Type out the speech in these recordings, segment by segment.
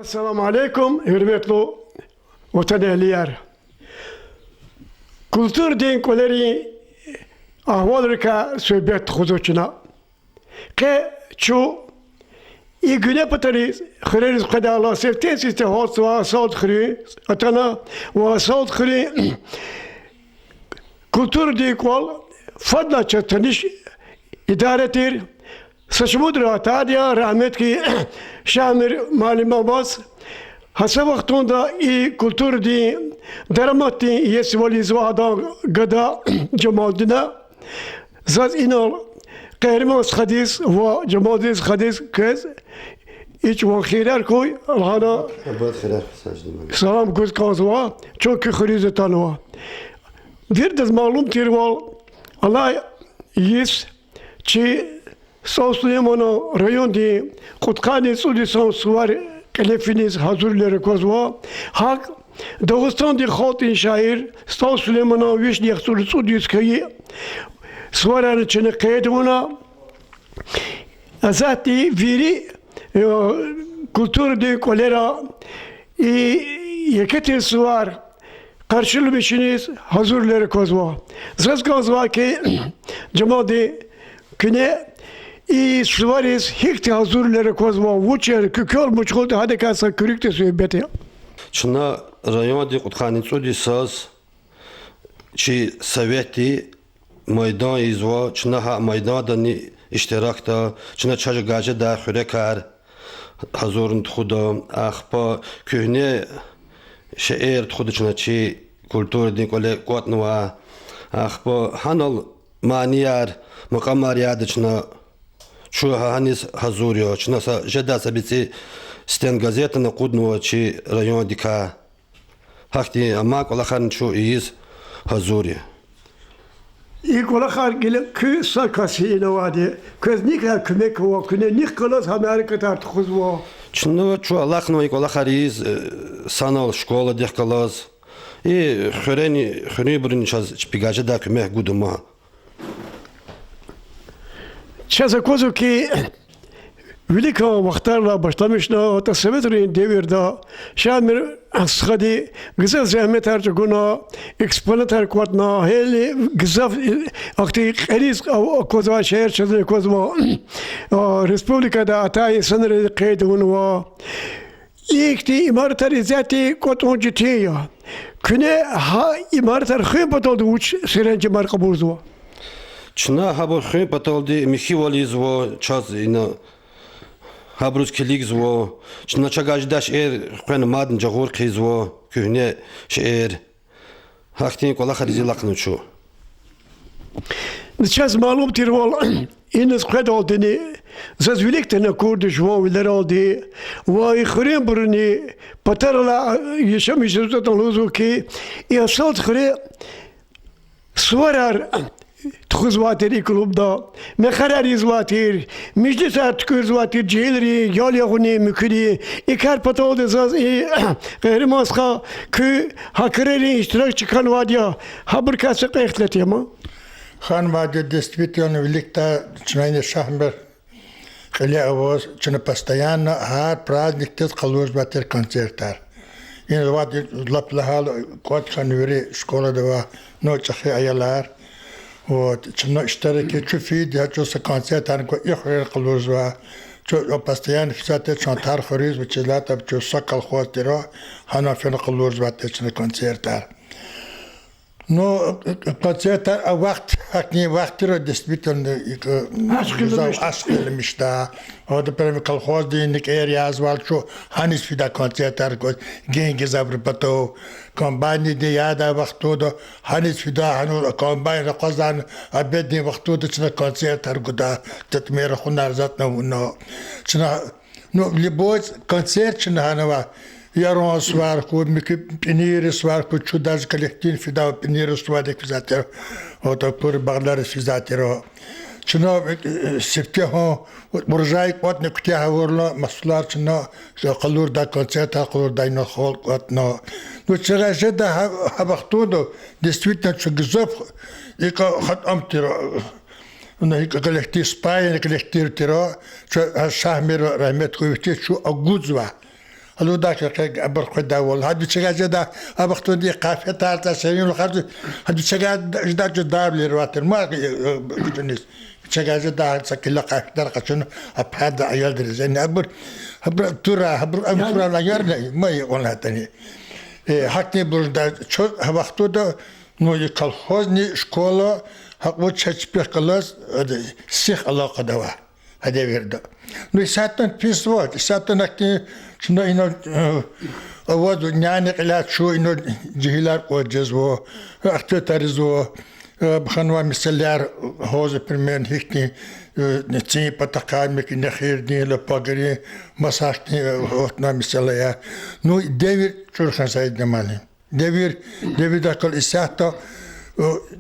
Esselamu Aleyküm, hürmetli vatan ehliler. Kültür dinkoleri ahvalırka söhbet huzurçuna. Ke çu iyi güne patari xırırız kadar Allah sevten siste hot ve saat xırı atana ve saat xırı kültür dinkol fadla çataniş idaretir. Saçmudur hata diye rahmet ki Şamir Malim Abbas hasa vaktunda iyi kültür di deramat di yesvaliz vada gada cemaatine zaz inal Kahraman hadis ve cemaat hadis kez iç vakhiler koy Allah'ına salam göz kazva çok khirize tanwa dirdes malum tirval Allah yes çi Sosuyamano rayon di Kutkani Sudison Suvar Kelefiniz hazırları kozva hak Dağıstan di Khaltin şair Sosuyamano Vişni Sudis kayı Suvarın içine kaydımına azati viri kültür di kolera yeketin suvar karşılamışsınız hazırları kozva zaz kozva ki cemaati güne İyi suvarız hikti hazırları kozma vuçer kükol muçkol hadi kasa kürükte söhbeti. Çına rayon di Kutkani Sudi saz çi Sovyeti meydan izva çına ha meydan da ni iştirakta çına çajı gacı da xürekar hazırın tuğda axpa kühne şeir tuğda çına çi kültür din kole kotnva axpa hanal maniyar mukamar yadı çına Şu hanis hazırıyor. Çınasa jeda sabiti sten gazetini kudnuva çi rayon dika. Hakti ama kolakhan şu iyiz hazırıyor. İyi kolakar gele kü sakası inovadi. Köz nikah kümek o küne nikalas Amerika artık uzva. Çınava şu Allah'ın kolakar iyiz sanal şkola dihkalas. Xöreni burin çaz çpigacı da kümek guduma. Çaza kozu ki velika vaktarla başlamışna o da Sovyetlerin devirde Şamir sıkadi güzel zahmet harcına eksponatör kuatna hele güzel akti kriz kozu şehir çözü kozu Respublika'da atay sınırı kaydını İkti imaretler zati kotoncu tiya küne ha imaretler xıbatoldu uç sirenci marka buzdu. Çına habur xın pataldi Mihivali zvo çaz ina habruz kilik zvo çına çagajdaş xın madın jagor qizvo kühne şeir haktin kola xarizilaqnu şu Çaz malum tirval iniz qedaldini zazvilektene kurdu jvo viler aldi ve xırın burni patarla yaşamışız da luzu ki yasalt xırı suvarar Txuzvateri klubda, mekharari zvatir, meclisat tkuzvatir, cehleri, yalyaguni, mükri, ikar patolde zaz, gayrimaska, kü hakreri iştirak çıkan vadya, haber kasık ehtleti ama. Khan vadya действительно великта, чнайне шахмер, хали авоз, чна постоянно, har праздник тез kalvuzvatir konsertar. Yine vadya laplahal, kod khanveri, şkola deva, no çakhi ayalar, Вот, чно штареки чуфид, я чуса концерт, анко ихрер калузва, чу постоянно физате чантар хориз, вчелата чуса колхоз тиро, хана фен калузва течне концертар. Но концертар а вакт, хакни вактиро действительно ашкелмишта. Вот прямо колхоз денег язвал, чу ханис фида концертар, генги забрпато. Комбайни де яда вақтуда ханис фида хану комбайн қозан абедни вақтуда чна концерт аргуда татмер хунар затна но чна но любой концерт чна ханава ярон сварку мики пинир сварку чудаж коллектив фида пинир свадек физатер ото пур баглар физатеро чна септехо буржай кот не ктя говорла маслар чна қалур да концерт қалур да но хол кот но Ну, вчера же да хабахтуду действительно чугзов и хат амтиро на коллектив спай, коллектив тиро, что Шахмир Рахмет Хуевич, что агузва هلو داك أبر خدا ولا هاد بتشجع جدا أبختون دي قافية تارتا سيرين الخارج هاد بتشجع جدا جدا بالرواتر ما جنس بتشجع جدا سكلا قافية تارتا شنو أبحاد عيال درزين أبر ترى أبر لا يرنا ما يقول هاتني حكني بردا شو وقتو ده نو يكالخوزني شكولا حقو تشبه كلاس سيخ علاقة دوا هذا ويردا نو ساتن بيسوات ساتن أكتي شنو إنه أود نياني قلات شو إنه جهيلار وجزوا أكتو تارزوا بخنوا مسليار هوز برمين هيكني نتي بتقال مك نخير دي لباغري مساكني وطنا مسليا نو ديفيد شرخان سيد جمالي ديفيد داكل إساتا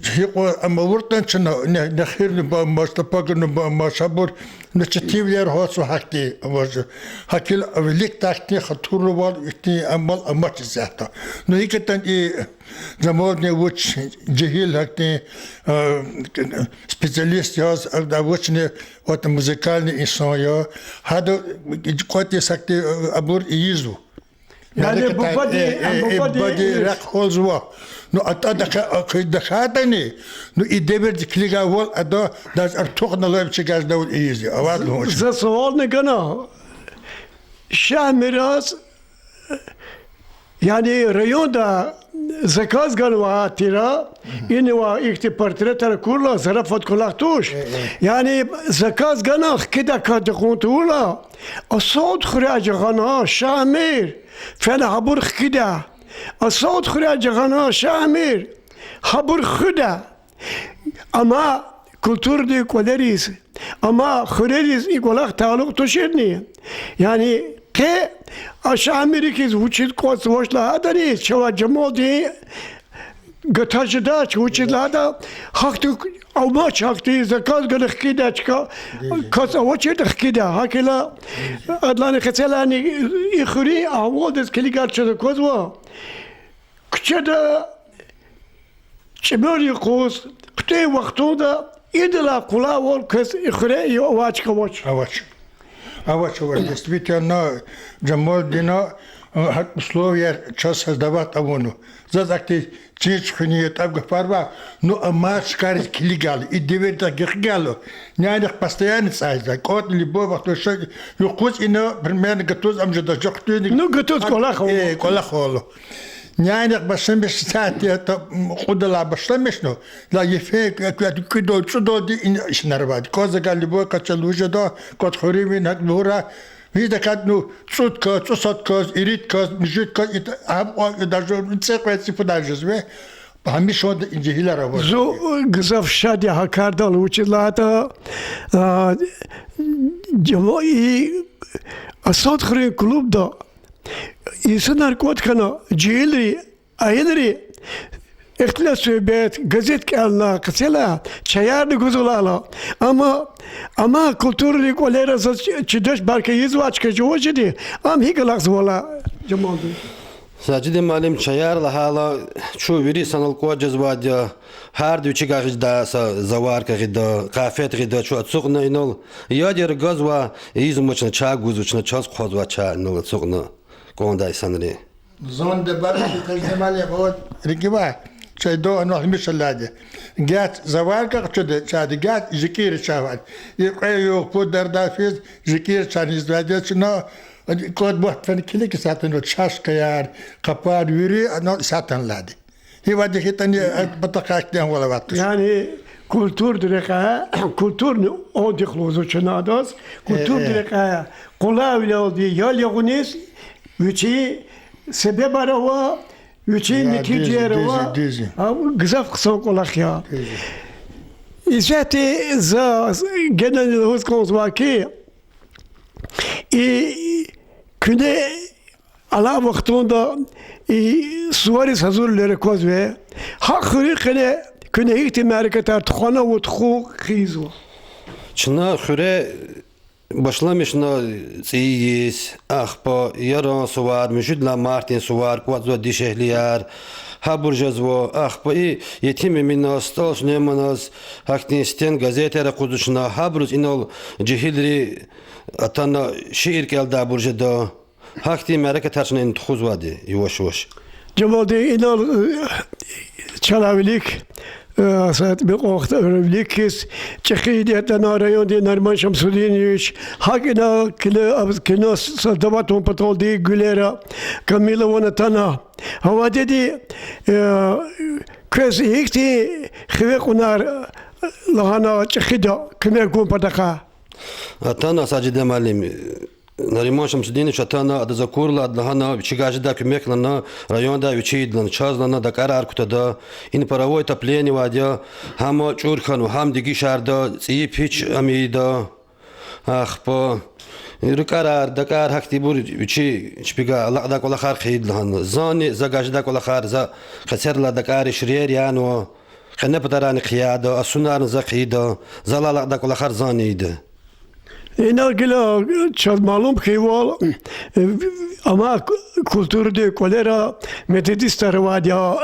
هيقو أما ورطن شنو نخير نبا مستباغر نبا مصبر نتشتيب يار هوسو حكي حكي ليك تاكني خطور وال إكني أمال أمات إساتا نو هيكتن زمورني وش جهيل هكني سبيشاليست ياز أبدا وشني وقت موسيقالني إنسان يا هذا قوتي سكتي أبور إيزو يعني بودي رق خالصوا نو أتا دخاتني نو إدبر دكليجا وال أدا داز أرتوخنا لا بتشجع دول إيزي أواد لهم زا سوال نگنا شهر يعني ريون دا زكاز قالوا ترى إنه إختي بورتريتر كلها زرفت كلها توش يعني زكاز قنا كده كاد قنتولا الصوت خراج غنا شامير فأنا حبر كده الصوت خراج غنا شامير حبر خدا أما كولتور دي كولريس أما خريريس يقولك تعلق تشيرني يعني که اشامری که وچید کوس وشلا داری شوا جمودی گتاج داچ وچید لادا حقت او ما حقتی زکات گلخ کیدا چکا کاس وچید خکیدا هکلا ادلانی خسلانی اخری اول دس کلیگار چه کوزوا کچدا چمری کوس کتی وقتو دا ایدلا کلا ول کس اخری واچ کوچ أول شو действительно جمال دينا هاد условия час создавать авону. Задакти чич хниет абга парва, но амаш карис килигал и деверта гигало. Нянех постоянно сайза. Кот либо то что юкус ино примерно готов амжда жохтуни. Ну готов колахо. Колахо. نيانك بسمش ساعتي خدلا بسمشنو لا يفيك كدو تشدو دي إيش نرباد كوزا قال لي بوكا تشلوجا دا كات خوري من هك لورا هيدا كاتنو تصوت كاز تصوت كاز إريد كاز مجد كاز هم دارجو نتسقى سيفوداجز به همین شد اینجا هیلا رو بود. زو گذاف شادی ها کردال وچلاتا جمعی اساد خری کلوب دا insanlar kotkana cihli ayınri اختلاس بيت جزيت كألنا قتلا شيار نقولala ama kültürlük olaylara çiğdeş belki yüzvaç kecovacıdı am higalak zola Cemal'dı. Sadece malim çayarla hala şu veri sanal ko cezvadya her düçi gajda zavar kagida kafet gida şu atsukna inol yadir gazva izmuçna çağ guzuçna çaz khozva çağ inol atsukna konday sanri. Zonda barı tezmali بود ركبا شيء دو أنه مش اللادة جات زوارك قصد شاد جات ذكير شافعت يقعد يقود دردافيز ذكير شان يزداد شنو كود بوت فن كلي كساتن وتشاش كيار قبار يوري أنه ساتن لادة هي وده كتني بتقاك ده ولا وقت Yani kültür direka kültür o diklozu çanadas kültür direka kolayla oldu yal yagunis üçü sebep arava üçü netice arava güzel kısa kolak ya İzati za genel hız konusvaki küne ala vaktunda suvaris hazırları kozve hakkı küne ihtimal kadar tıkana ve tıku khizu. Çına xure başlamışna ziyis axpa yaran suvar müşidla Martin suvar kuatzo dişehliyar haburjazvo axpa yetim minas tos nemanas haktinsten gazetera kuduşna habruz inol cihilri atana şiir kelda burjada hakti mereke terçine in txuz vadi yavaş yavaş. Cemadi inal çalabilik. Saat bir vakit öğrenlik kez çekidiyeten arayan diye Nerman Şamsuddin'miş. Hakina kino sadabaton patol diye gülera Kamila Vanatana. Hava dedi kez hikti khive kunar lahana çekida kime kum pataka. Atana sacide malim. Nariman Şamsuddin'miş atana adı zakurla adlahana vichigajda kümeklana rayonda vichidlan çazlana da karar kutada in paravoy tapleni vadya ham çurkanu ham digi şarda tsiyip hiç amida ah po karar da kar hakti bur vichi çpiga Allah da kola khar khidlan zani zagajda kola khar za khaserla da kar shriyer yano khana patarani qiyada asunar zaqida zalala da kola khar zaniydi. اینا گلا چند معلوم که وال اما کلتور کولرا متدیست روادیا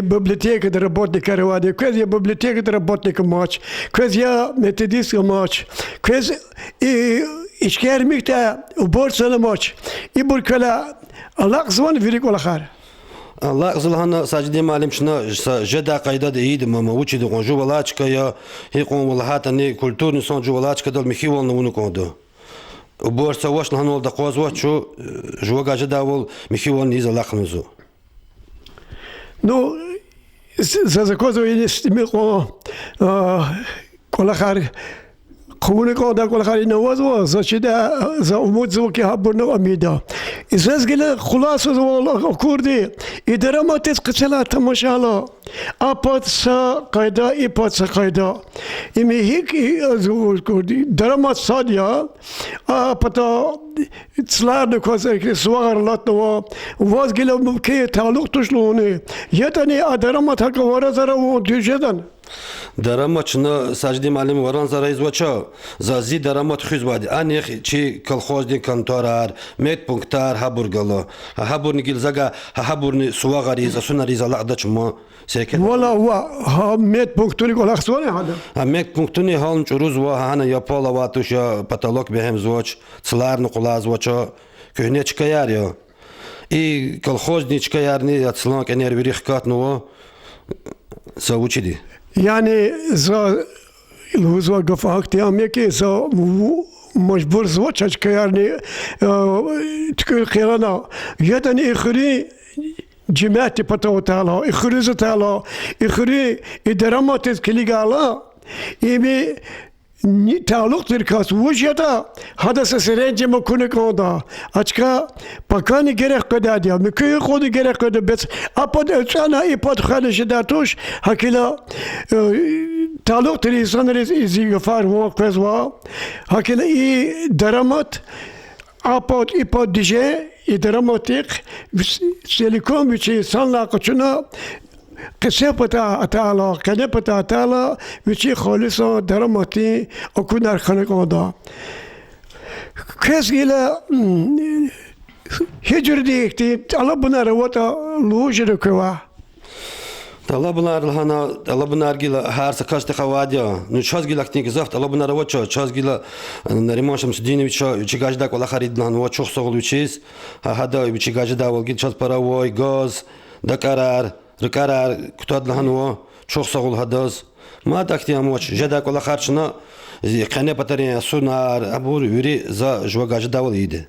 بیبلیتک در رباطنیک روادیا کجا بیبلیتک در رباطنیک ماچ کجا متدیست ماچ کجا işker mikta borçlu maç İbur kala Allah zaman verik ola khar Allah zalhana sacide malim şuna jeda qayda da iyiydi mama uçi de konju valaçka ya hiqon valhat ne kulturni sonju valaçka da mihiwal nu kondo borsa wash lan olda qozwa chu jwa jeda vol mihiwal ni zalaqnuzu no za kozo jest mi kola khar Komunikada kolakari navazwa zaçida za umut zvoki haburna amida. İzaz gele khulasa zval kurdi. İdaramates qıçala tamaşala. Apat sa qayda ipat sa qayda. İmi hik kurdi. Daramat sadya. Apata tslar ne koza ki swagar latwa. Vaz gele mumke taluk tuşluğunu. Yetani adaramat hakka vara zara o düjedan. Daramat şuna sacide malim varan zarayız vaça zazi daramat xiz vadi anih çi kolxoz din kantorar met punktar haburgalo haburni gil zaga haburni suwagari za sunari za laqda çmo seket Valla va met punktuni kolak svane hada met punktuni haln çuruz va hana yapala vatuş ya patolog behem zvoç tslarni qulaz vaça köhne çıkayar ya i kolxoz ni çıkayar ni atslan kener verix katno savuçidi Yani za ilhuzwa gafakti amyeki za mecbur zvaçaç kayarni tkül khirana yadan ikhri cemaati patawtala ikhri zatala ikhri idaramat keligala imi تعلق ترکاس وجهتا حدث سرنج مکنه کندا اچکا پکانی گرک کدادیا میکی خودی گرک کد بس اپاد اچانا ایپاد خالش داتوش هکلا تعلق تریسان ریزی گفار و کزوا هکلا ای درامات اپاد ایپاد دیجه ای دراماتیک سیلیکون بیچی سانلا کچنا قصه پتا اتالا کنه پتا اتالا وچی خالصا دراماتی اکونر خانه کندا کس گیلا هجر دیکتی الله بنا روتا لوجر کوا Allah bunlar hana Allah bunlar gila her sakaş te khawadya nu chaz gila kting zaft Allah bunlar wa chaz gila Nariman Şamsuddinoviç vichigajda kola kharidlan wa çok sogul vichiz hada vichigajda vol gil chaz paravoy gaz da karar kutad lahanwa çok sogul hadaz ma takti amoch jada kola kharchna qane patari sunar abur viri za jwagajda vol ide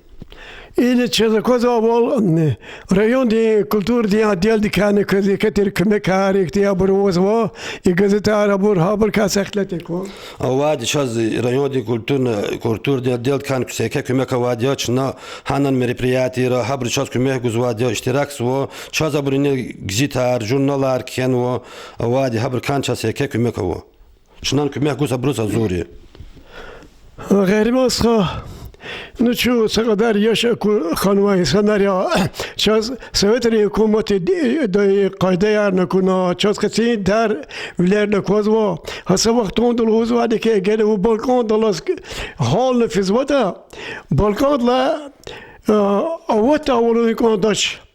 این چیزا کوزا وال رایون دی کلتور دی عدیل دی کنه کدی کتر کمی کاری کتی ابروز و یکزت عربور هابر کاسخلتی کو اواد چاز رایون دی کلتور دی عدیل کان کسیکه کمی کوادیا چنا هنن мероприятия را هابر چاز کمی گزوادیا اشتراک سو چاز ابرینه گزیتار جورنالار کن و اواد هابر کان چاسیکه کمی کو چنان کمی گوز ابروز زوری غریب است Ну чу сагадар яша ханва insanlar çaz Sovyetleri hükümeti de kayda yarına kuna çaz kesin der ülerine kozva hasa vakton dolu uzvadı ki gele bu Balkan dolas hal fizvata Balkanla avata onu kondaş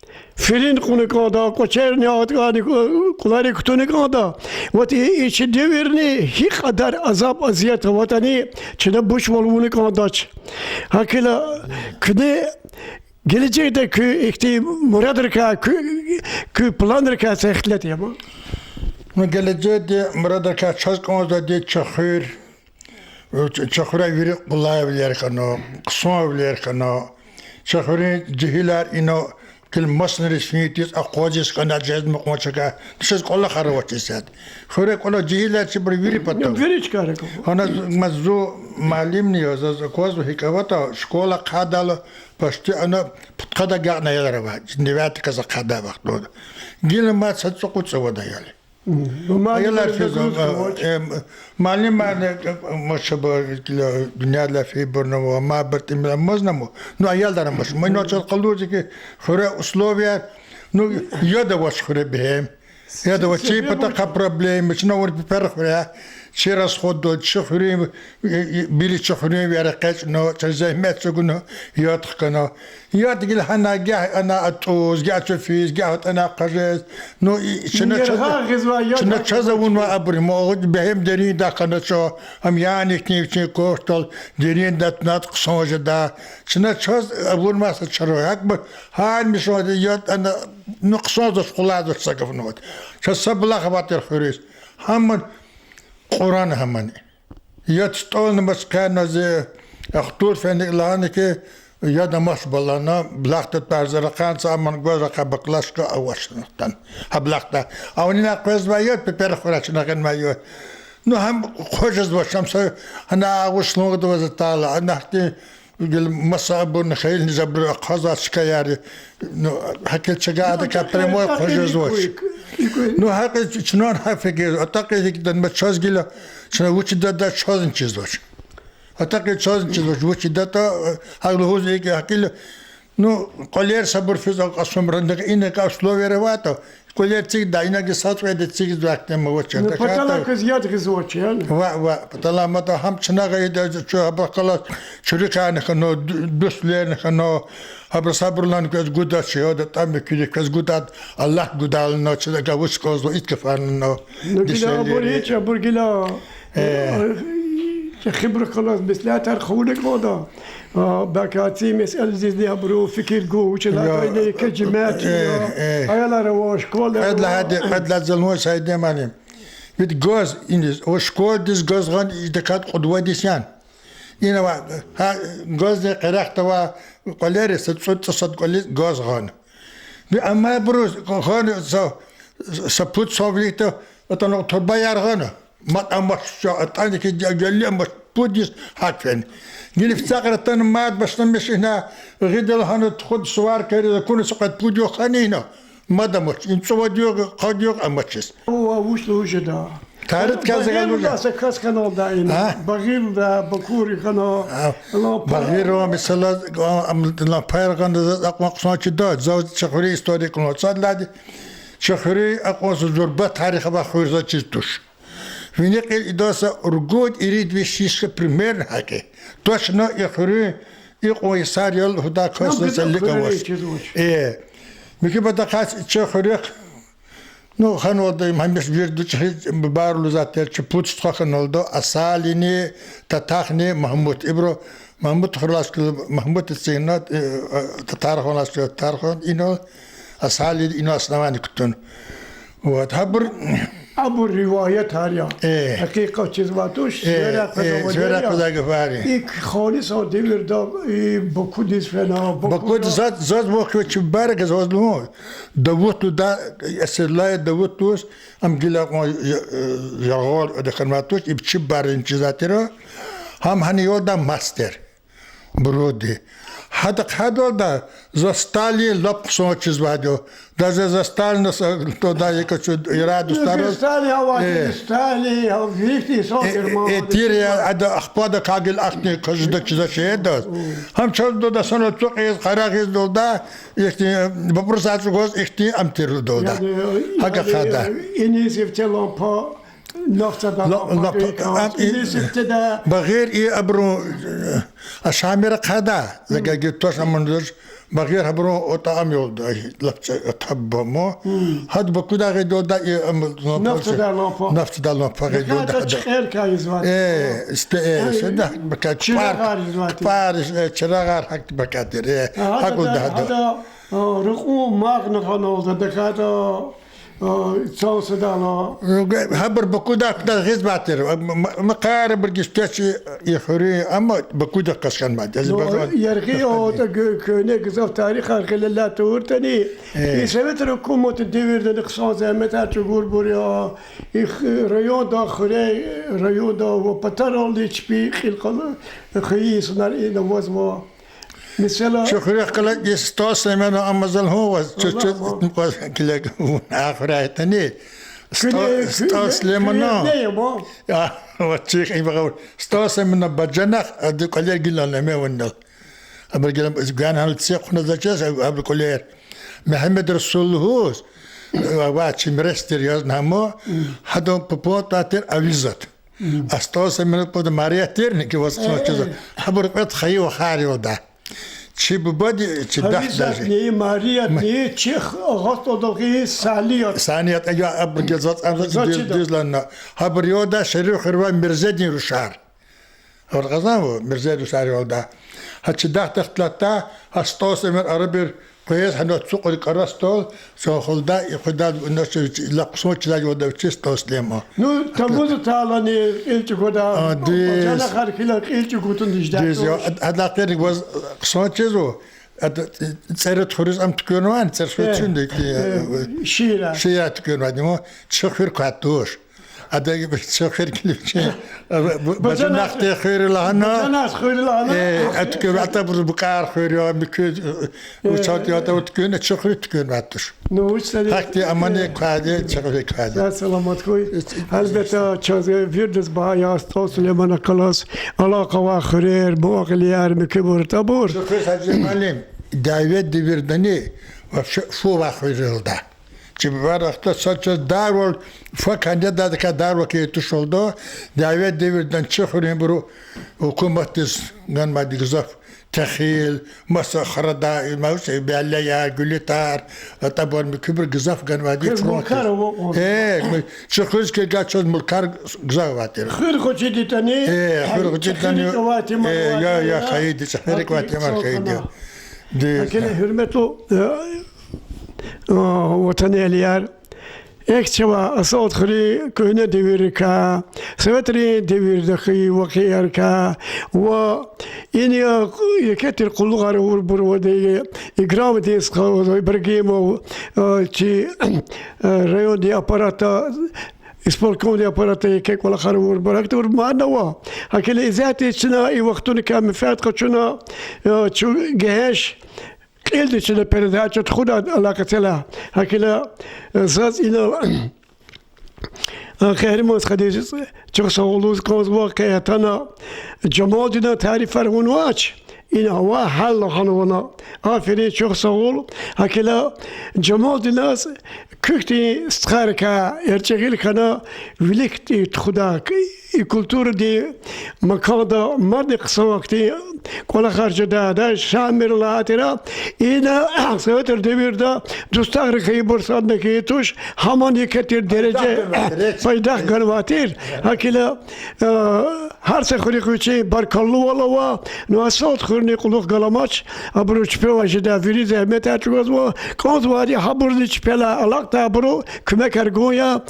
Filin konu kada, koçer ne atgani kulari kutunu kada. Vati içi devirni hi kadar azap aziyet vatani çene buş volunu kadaç. Hakila kne gelecekte ki muradır ki plandır ki sehlet ya bu. نو geleceğe de murada ka çaz konusunda de çakıra veri kullayabilir kano, kısmayabilir kano. Çakırı cihiler ino kil masnı resmiyetiz akvacis kana cez mukmaçaka. Dışarı kolla karavatçısat. Xure kolla cihiler çibir veri pato. Veri çıkarık. Ona mazzu malim niyoz az akvazu hikavata şkola kadalı pastı ana putkada gana yalara var. Cindivat kaza kada vakti. Gilin mat satsı kutsa vada yali. Aylar fizon malim mane maşaba dünyada fi burnu ma bertim maznamo no ayal daramız mayno çal qaldu ki xure usloviya no yada was xure behem yada was çi pata ka problem çno vor per xure çeras xoddo çxure bili çxure vera qaç no çzehmet çguno yat xkana yat gil hana gah ana atuz gah fiz gah ana qajaz no çna çazavun ma abri mo behem deri da kana ço am yani knivçi koştal derin dat nat qsonja da çna çaz abun ma çaroyak bu hal misod yat ana nuqsaz qulad sakafnot çasabla xabatir xuris hamman Kur'an hemen. Yatıştığın başkanı aktor fendiğini ki ya da masbalana blakta tarzı kansa aman göz kabaklaşka avaşnıktan. Hablakta. Avnina kızmayı peper xuraçına gelmeyi. No hem hoşuz başamsa ana avuşluğu da vazatala. Anahti gel masabun khayl nizabr qaza şikayari. No hakil çagadı kapremo hoşuz baş. No hakik çnon hafige ataqi ki dan çöz gila çna uçda da çözün çiz baş. Ataqi çözün çiz baş uçda da haglı hozi ki hakil no qoler sabr fiz qasum randak inek aslovere vato qoler çik da inek sat ve de çik vakte mo uçda ka Patala kız yad kız uç yani. Va patala mata ham çna gayda ço abaqala çurikan no dostler no Habr sabrlan göz gudat şey o da tam bir göz gudat Allah gudal no çda gavuş kozlo itkafan no. Gila buraya burgila. خبرة خلاص بس لا ترخولك موضة بكاتي مسألة زي برو فكر جو وشلا إلى كجمات أيلا رواش كل هاد لا زلموس هيدا ماني بيت جوز إنس وشكول ديس جوز غن يدكات قدوة ديسيان إنا ها جوز ده قرأت وا قلير تصد قليل جوز غن أما بروز غن سبوت صوبليته أتنو تربيار غن ما أمش أتاني كجالي أمش بوديس هاتفن قلت ساقرة مات بس نمش هنا غدل هنا تخد سوار كذا كون سقط بوديو خانينا ما دمش إن سوى ديو قديو أمشيس هو وش له جدا تارت كذا قالوا لا سكاس كانوا دايما بغير دا بكوري كانوا بغير مثلا لا باير كان أقوى قصة جدا زوج شخري استوري كنا صار لادي شخري أقوى زربة تاريخ بخير ذا تشتوش Виник идоса ургод ирид вишишка пример хаке. Точно ихры иқой сарьол худа косса ликаваш. Мики батакас чехрек. Ну ханвода мамеш вирду барлу затер чпутстхахан олдо асалини татахни Махмуд Ибро Махмуд хрлас Махмуд синат татархонас татархон ино асали ино основани кутун. Вот хабр أبو الرواية هاريا حقيقة تزواتوش زورا كذا كفاري إيك خالص أو دير دا بكوديس فنا بكود زاد وقت بارك زاد لو دوت دا أسرلاي دوتوس أم جلا جاول دخلماتوش يبتشي بارين جزاتيرو هم هنيودا ماستر برودي هذا دا زستالي لبسون چیزوادیو دا زستال نس تو دا یک چو ایرادو ستارو زستالي هوا زستالي هوا فيكتي صوتر ما تيري عند أخبار كاجل أختي كجدا كذا شيء ده هم شو دا سنة توقيت خراجيز دا يختي ببرزات جوز يختي أمتير دا هكذا خدا إني سيفتلون با بغير إيه أبرو أشامير خدا لقى جتوش أمندوش بغير هبرو وطعم يولد لفت تحبهم هاد بكودا غيدو دا نفط دا لامبا نفط دا لامبا غيدو هذا دا تخيل كايزوات ايه سده بكات چراغ زواتي. بارش چراغ حق بكاتر ايه هاكل ده هذا رقوم ماغنا خانوزا دكاتا صوص دالا هبر بكودا كدا غيز باتر مقارب برجستاشي يخوري اما بكودا قسكن ما يرغي او كونه قصف تاريخ خلال لا تورتني يسبت ركومة الدوير ده نقصان زمتا تقول بوريا ريون دا خوري ريون دا وبترول دي تشبي خلق خيس نار إلى وزما مثلا شكرا قلت يستوس من أمازون هو كلا آخر تاني ستوس لمنا يا وتشيخ يبغى ستوس من بجنة أدي كلير قلنا لما ونال أبغى قلنا كان هالتسيق نزجاز أبغى كلير محمد رسول هو واتش مرستر يزنا مو هذا ببوت تاتر أويزات استوس من بود ماريا تيرني كي وصلنا كذا حبر قط خي وخاري ودا شي ببدي شي دخل ني ماريا ني تشيخ غطو دغي ساليات ثانية أيوة أبر جزات ديز لنا حبر يودا شريو خروان مرزدني رشار هو الغزام مرزد رشار يودا هاتش دخل تخلتا استوس من أربر كويس حنا تسوق الكراستول سو خلدا يخدا الناس لقسمه كذا يودا تشستوس لما نو تموز تعالني إلتي كودا جانا خار كلا إلتي كوتون ديجدا هذا غير was قسمه كذا سيرت خريج أم تكونوان سيرت شندك شيرة تكونوان مو تشخير كاتوش هذا بتشخير كل شيء بدنا نختار خير لهنا بدنا خير لهنا أتكلم أعتبر بقار خير يا بكل وشات يا تكون تشخير تكون بعدش نوش تاني حكي أمانة كهذا تشخير كهذا سلامت كوي البته چیز ویردز با یا استوس لمن کلاس علاقه و خير بوغليار مكبر تبور شكرا حاجة معلم دعوة دبردني وشو بخير ده چه وقتا ساچ دارول فکانده داد که دارول که توشولده دعوت دیوردن چه خوریم برو حکومت گن مادی گذاف تخیل مسخره دا موش بیالیا گلیتار تابون میکبر گذاف گن مادی فرانک چه خوش که گچون ملکار گذاف واتر خیر خوشی دیتنی خیر خوشی دیتنی یا خیلی خیر کوتی مر خیلی لكن هرمتو وطني اليار اكتشوا اصوت خري كهنا ديركا سوتري دير دخي وخيركا و اني يكتر قلغار وربرودي اجرام ديس برغيمو تي ريو دي اباراتا اسبولكون دي اباراتا كيك ولا خرور بركتور ما نوا هكل ذاتي شنا اي وقتنا كان فات قشنا شو جهش قيل شنا برداچت خدا علاقه تلا هكلا زاز الى خير موس خديش چو سوالوز كوز واقع تنا جمادنا تعريف فرغونواچ این هوا حل خانوانا آفرین چو سوال هكلا جمادنا كوكتي استخاركا ارتغيل كنا ولكت خدا الكولتور دي مكان دا مرد قصوكتي كل خارج دا شامر لاترا إنا سوتر دبير دا دوستار كي برسان كيتوش همان يكتير درجة فايدة قنواتير هكلا هر سخوري كوچي باركالو والله نواسات خورني قلوخ قلماش أبرو چپيو أجدا فيري زهمت أتوغز و كونز وادي حبر دي چپيلا علاقة أبرو كمك أرگويا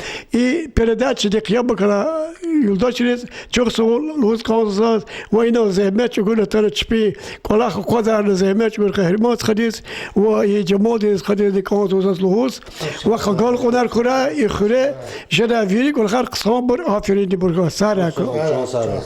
پرداچ دي قيام بكلا يلداشريز چوخ سوال لوز كونزاز وإنا زهمت چگونه تر چپي قلاخ قدر زهمت چگونه خهرمات خديس و جمال خديس دي كونزاز لوز و خقال قدر كرا يخره جدا فيري كل خار قصام بر آفرين دي برگاه سارا سارا